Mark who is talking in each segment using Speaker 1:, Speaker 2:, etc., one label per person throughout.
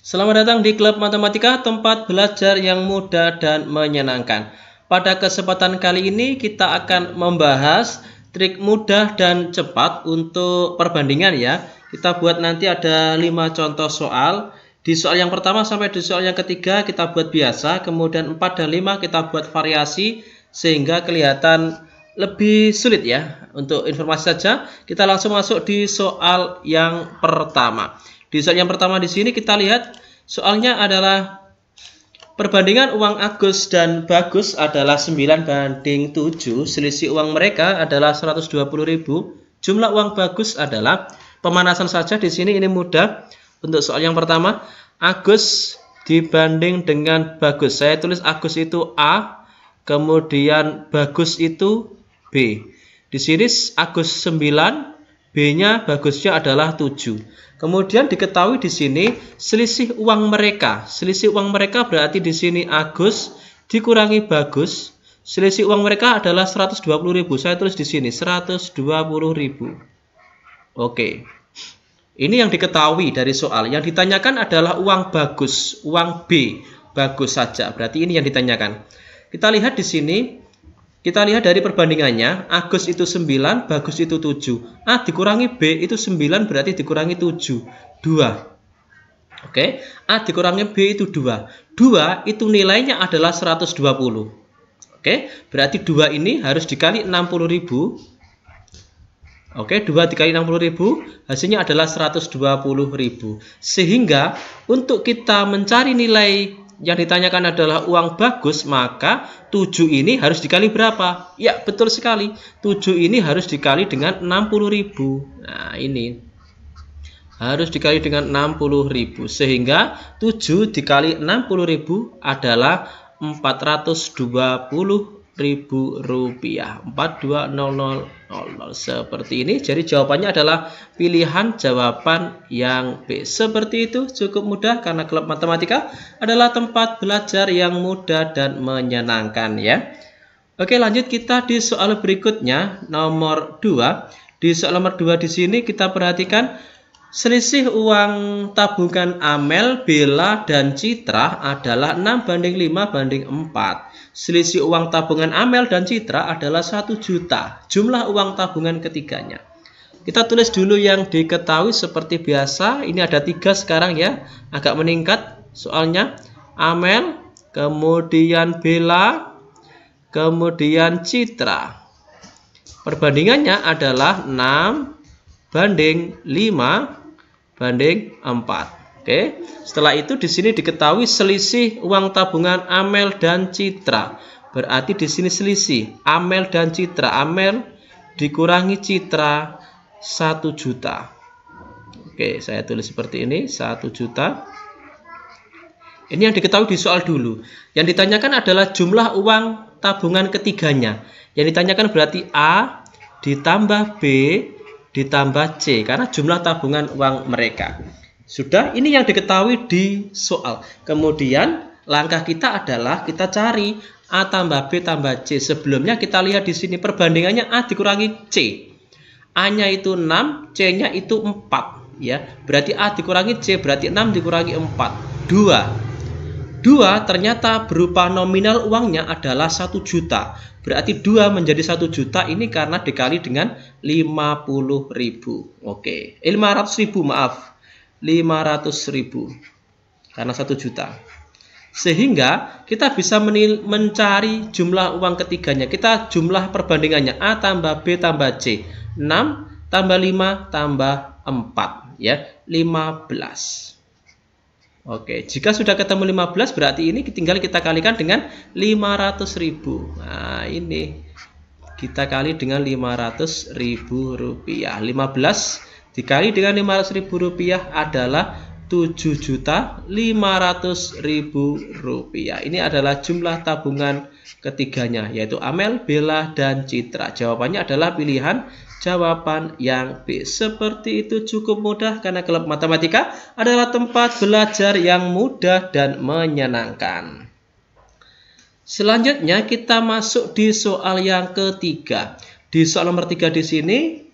Speaker 1: Selamat datang di Klub Matematika, tempat belajar yang mudah dan menyenangkan. Pada kesempatan kali ini kita akan membahas trik mudah dan cepat untuk perbandingan ya. Kita buat nanti ada 5 contoh soal. Di soal yang pertama sampai di soal yang ketiga kita buat biasa, kemudian 4 dan 5 kita buat variasi sehingga kelihatan lebih sulit ya. Untuk informasi saja, kita langsung masuk di soal yang pertama. Di soal yang pertama di sini kita lihat soalnya adalah perbandingan uang Agus dan Bagus adalah 9:7. Selisih uang mereka adalah 120.000. Jumlah uang Bagus adalah, pemanasan saja di sini ini mudah. Untuk soal yang pertama, Agus dibanding dengan Bagus. Saya tulis Agus itu A, kemudian Bagus itu B. Di sini Agus 9, B-nya Bagusnya adalah 7. Kemudian diketahui di sini selisih uang mereka. Selisih uang mereka berarti di sini Agus dikurangi Bagus. Selisih uang mereka adalah 120.000. Saya tulis di sini 120.000. Oke. Ini yang diketahui dari soal. Yang ditanyakan adalah uang Bagus, uang B. Bagus saja. Berarti ini yang ditanyakan. Kita lihat di sini. Kita lihat dari perbandingannya, Agus itu 9, Bagus itu 7. A dikurangi B itu 9 berarti dikurangi 7. 2. Oke, A dikurangi B itu 2. 2 itu nilainya adalah 120. Oke, berarti 2 ini harus dikali 60.000. Oke, 2 dikali 60.000 hasilnya adalah 120.000. Sehingga untuk kita mencari nilai yang ditanyakan adalah uang Bagus, maka 7 ini harus dikali berapa? Ya, betul sekali. 7 ini harus dikali dengan 60.000. Nah, ini harus dikali dengan 60.000. Sehingga 7 dikali 60.000 adalah 420.000 rupiah. 420.000 seperti ini. Jadi jawabannya adalah pilihan jawaban yang B. Seperti itu, cukup mudah karena Klub Matematika adalah tempat belajar yang mudah dan menyenangkan ya. Oke, lanjut kita di soal berikutnya nomor 2. Di soal nomor 2 di sini kita perhatikan selisih uang tabungan Amel, Bella, dan Citra adalah 6:5:4. Selisih uang tabungan Amel dan Citra adalah 1 juta. Jumlah uang tabungan ketiganya. Kita tulis dulu yang diketahui seperti biasa. Ini ada 3 sekarang ya. Agak meningkat soalnya. Amel, kemudian Bella, kemudian Citra. Perbandingannya adalah 6:5:4. Oke. Setelah itu di sini diketahui selisih uang tabungan Amel dan Citra. Berarti di sini selisih Amel dan Citra. Amel dikurangi Citra 1 juta. Oke, saya tulis seperti ini, 1 juta. Ini yang diketahui di soal dulu. Yang ditanyakan adalah jumlah uang tabungan ketiganya. Yang ditanyakan berarti A ditambah B ditambah C, karena jumlah tabungan uang mereka. Sudah, ini yang diketahui di soal. Kemudian langkah kita adalah kita cari A tambah B tambah C. Sebelumnya kita lihat di sini perbandingannya A dikurangi C. A-nya itu 6, C-nya itu 4 ya. Berarti A dikurangi C berarti 6 dikurangi 4, 2. 2 ternyata berupa nominal uangnya adalah 1 juta. Berarti 2 menjadi 1 juta ini karena dikali dengan 50.000. Oke, 500.000 maaf. 500.000 karena 1 juta. Sehingga kita bisa mencari jumlah uang ketiganya. Kita jumlah perbandingannya A tambah B tambah C. 6 tambah 5 tambah 4 ya, 15. Oke, jika sudah ketemu 15 berarti ini tinggal kita kalikan dengan 500.000. Nah, ini kita kali dengan 500.000 rupiah. 15 dikali dengan 500.000 rupiah adalah 7.500.000 rupiah. Ini adalah jumlah tabungan ketiganya, yaitu Amel, Bella, dan Citra. Jawabannya adalah pilihan jawaban yang B. Seperti itu, cukup mudah karena Klub Matematika adalah tempat belajar yang mudah dan menyenangkan. Selanjutnya kita masuk di soal yang ketiga. Di soal nomor 3 di sini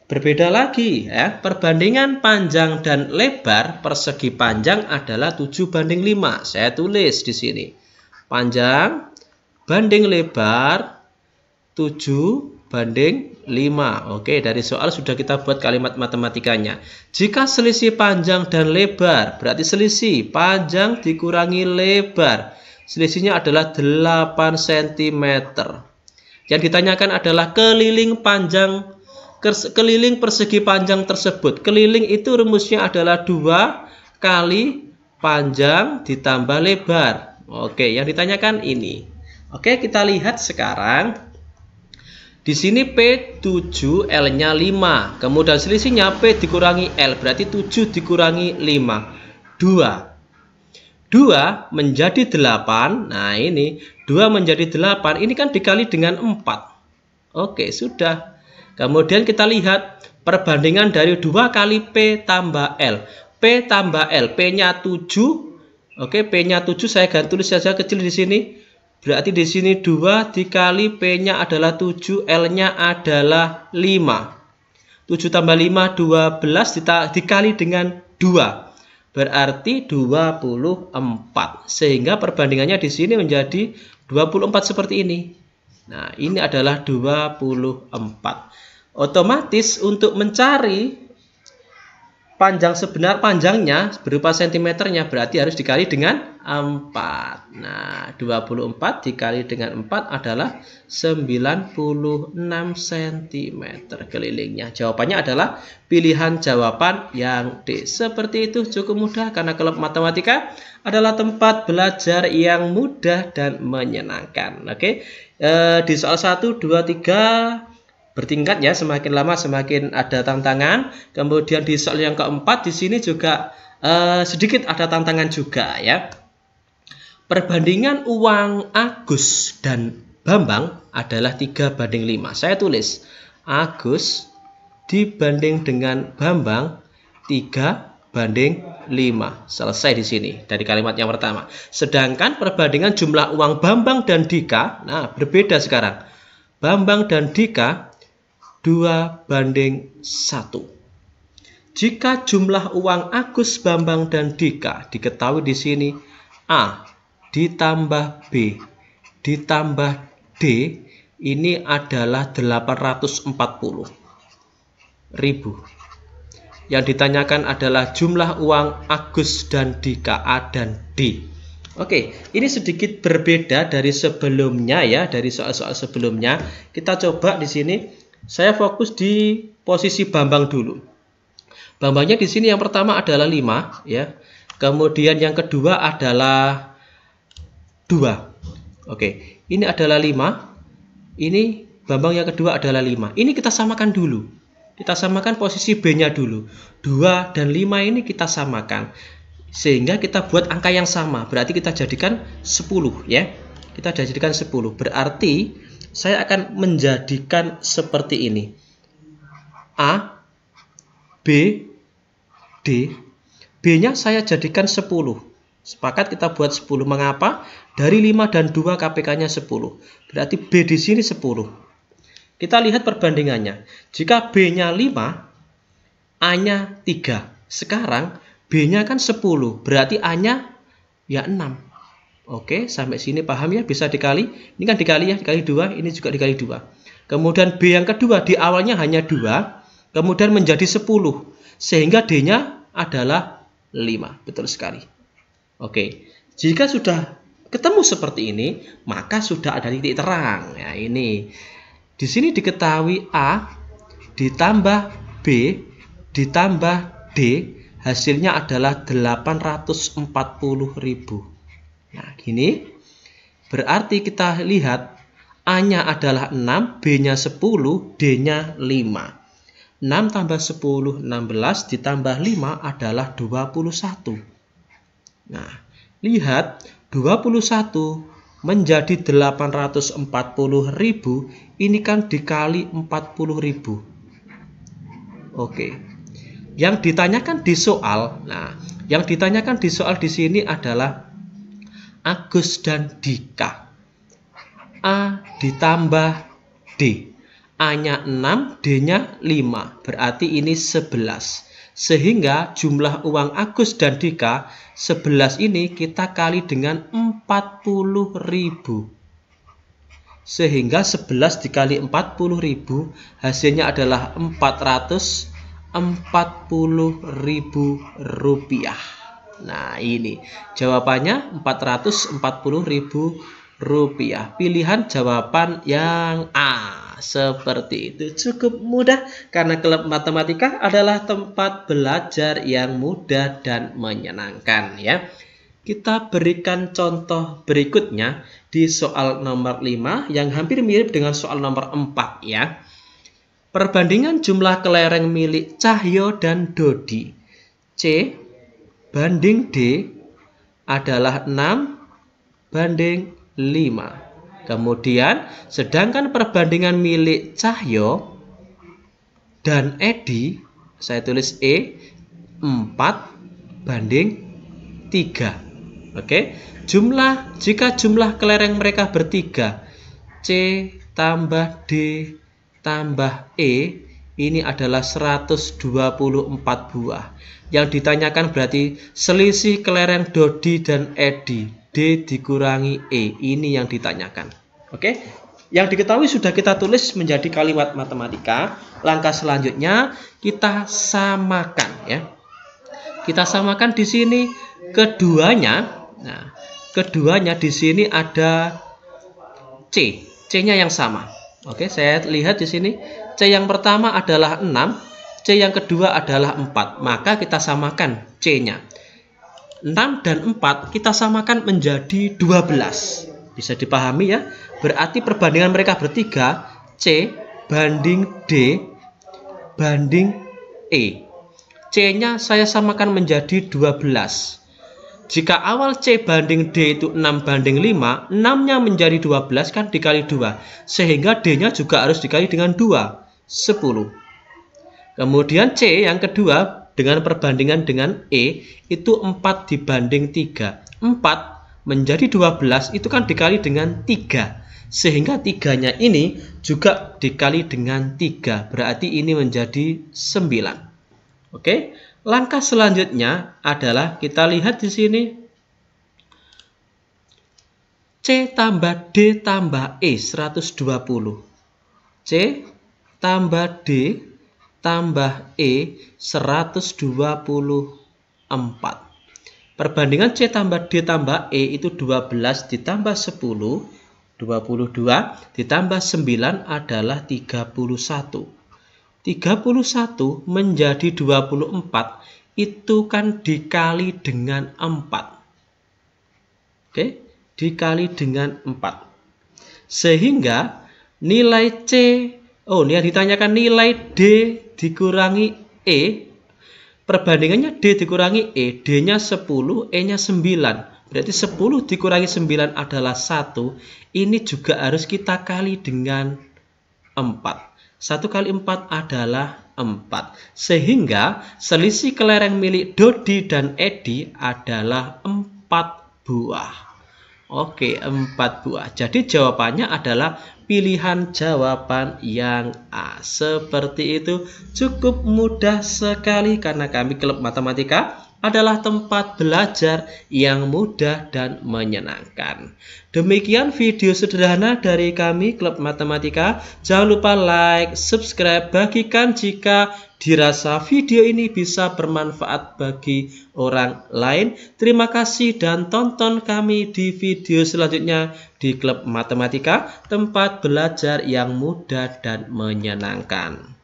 Speaker 1: berbeda lagi ya. Perbandingan panjang dan lebar persegi panjang adalah 7:5. Saya tulis di sini. Panjang banding lebar 7:5. Oke, dari soal sudah kita buat kalimat matematikanya. Jika selisih panjang dan lebar, berarti selisih panjang dikurangi lebar. Selisihnya adalah 8 cm. Yang ditanyakan adalah keliling persegi panjang tersebut. Keliling itu rumusnya adalah 2 kali panjang ditambah lebar. Oke, yang ditanyakan ini. Oke, kita lihat sekarang. Di sini P7, L-nya 5. Kemudian selisihnya P dikurangi L, berarti 7 dikurangi 5. 2 menjadi 8. Nah, ini 2 menjadi 8. Ini kan dikali dengan 4. Oke, sudah. Kemudian kita lihat perbandingan dari 2 kali P tambah L. P tambah L, P-nya 7. Oke, P-nya 7 saya ganti tulis saja kecil di sini. Berarti di sini 2 dikali P-nya adalah 7, L-nya adalah 5. 7 tambah 5, 12 dikali dengan 2. Berarti 24. Sehingga perbandingannya di sini menjadi 24 seperti ini. Nah, ini adalah 24. Otomatis untuk mencari panjang panjangnya berupa sentimeternya berarti harus dikali dengan 4. Nah, 24 dikali dengan 4 adalah 96 cm kelilingnya. Jawabannya adalah pilihan jawaban yang D. Seperti itu, cukup mudah karena klub matematika adalah tempat belajar yang mudah dan menyenangkan. Oke. Di soal 1, 2, 3 bertingkat ya, semakin lama semakin ada tantangan. Kemudian di soal yang keempat di sini juga sedikit ada tantangan juga ya. Perbandingan uang Agus dan Bambang adalah 3:5. Saya tulis Agus dibanding dengan Bambang 3:5. Selesai di sini dari kalimat yang pertama. Sedangkan perbandingan jumlah uang Bambang dan Dika, nah berbeda sekarang. Bambang dan Dika 2:1. Jika jumlah uang Agus, Bambang, dan Dika diketahui di sini A ditambah B ditambah D ini adalah 840.000. Yang ditanyakan adalah jumlah uang Agus dan Dika A dan D. Oke, ini sedikit berbeda dari sebelumnya ya, dari soal-soal sebelumnya. Kita coba di sini. Saya fokus di posisi Bambang dulu. Bambangnya di sini yang pertama adalah 5 ya. Kemudian yang kedua adalah 2. Oke, ini adalah 5. Ini Bambang yang kedua adalah 5. Ini kita samakan dulu. Kita samakan posisi B-nya dulu. 2 dan 5 ini kita samakan. Sehingga kita buat angka yang sama. Berarti kita jadikan 10 ya. Kita jadikan 10. Berarti saya akan menjadikan seperti ini. A, B, D. B-nya saya jadikan 10. Sepakat kita buat 10. Mengapa? Dari 5 dan 2 KPK-nya 10. Berarti B di sini 10. Kita lihat perbandingannya. Jika B-nya 5, A-nya 3. Sekarang B-nya kan 10. Berarti A-nya ya 6. Oke, sampai sini paham ya, bisa dikali. Ini kan dikali ya, dikali 2, ini juga dikali 2. Kemudian B yang kedua, di awalnya hanya 2, kemudian menjadi 10. Sehingga D-nya adalah 5. Betul sekali. Oke, jika sudah ketemu seperti ini, maka sudah ada titik terang. Ya, ini. Di sini diketahui A ditambah B ditambah D, hasilnya adalah 840.000. Nah, gini. Berarti kita lihat A-nya adalah 6, B-nya 10, D-nya 5. 6 tambah 10, 16, ditambah 5 adalah 21. Nah, lihat 21 menjadi 840.000, ini kan dikali 40.000. Oke. Yang ditanyakan di soal, yang ditanyakan di soal di sini adalah Agus dan Dika. A ditambah D. A-nya 6, D-nya 5. Berarti ini 11. Sehingga jumlah uang Agus dan Dika 11 ini kita kali dengan 40.000. Sehingga 11 dikali 40.000 hasilnya adalah 440.000 rupiah. Nah, ini jawabannya 440.000 rupiah. Pilihan jawaban yang A. Seperti itu, cukup mudah karena klub matematika adalah tempat belajar yang mudah dan menyenangkan ya. Kita berikan contoh berikutnya di soal nomor 5 yang hampir mirip dengan soal nomor 4 ya. Perbandingan jumlah kelereng milik Cahyo dan Dodi. C banding D adalah 6 banding 5. Kemudian, sedangkan perbandingan milik Cahyo dan Edi, saya tulis E, 4 banding 3. Oke, jika jumlah kelereng mereka bertiga, C tambah D tambah E, ini adalah 124 buah. Yang ditanyakan berarti selisih kelereng Dodi dan Edi. D dikurangi E, ini yang ditanyakan. Oke, yang diketahui sudah kita tulis menjadi kalimat matematika. Langkah selanjutnya kita samakan ya. Kita samakan di sini keduanya. Nah, keduanya di sini ada C. C-nya yang sama. Oke, saya lihat di sini C yang pertama adalah 6, C yang kedua adalah 4. Maka kita samakan C-nya. 6 dan 4 kita samakan menjadi 12. Bisa dipahami ya? Berarti perbandingan mereka bertiga C banding D banding E. C-nya saya samakan menjadi 12. Jika awal C banding D itu 6 banding 5, 6-nya menjadi 12 kan dikali 2. Sehingga D-nya juga harus dikali dengan 2, 10. Kemudian C yang kedua dengan perbandingan dengan E itu 4 dibanding 3. 4 menjadi 12 itu kan dikali dengan 3. Sehingga 3-nya ini juga dikali dengan 3. Berarti ini menjadi 9. Oke, langkah selanjutnya adalah kita lihat di sini C tambah D tambah E 120. C tambah D tambah E 124. Perbandingan C tambah D tambah E itu 12 ditambah 10, 22 ditambah 9 adalah 31. 31 menjadi 24 itu kan dikali dengan 4. Oke, dikali dengan 4. Sehingga nilai C, ini yang ditanyakan nilai D dikurangi E, perbandingannya D dikurangi E, D-nya 10, E-nya 9. Berarti 10 dikurangi 9 adalah 1. Ini juga harus kita kali dengan 4. 1 kali 4 adalah 4. Sehingga selisih kelereng milik Dodi dan Edi adalah 4 buah. Oke, 4 buah. Jadi jawabannya adalah pilihan jawaban yang A. Seperti itu, cukup mudah sekali karena kami klub matematika adalah tempat belajar yang mudah dan menyenangkan. Demikian video sederhana dari kami klub matematika. Jangan lupa like, subscribe, bagikan jika dirasa video ini bisa bermanfaat bagi orang lain. Terima kasih dan tonton kami di video selanjutnya di klub matematika, tempat belajar yang mudah dan menyenangkan.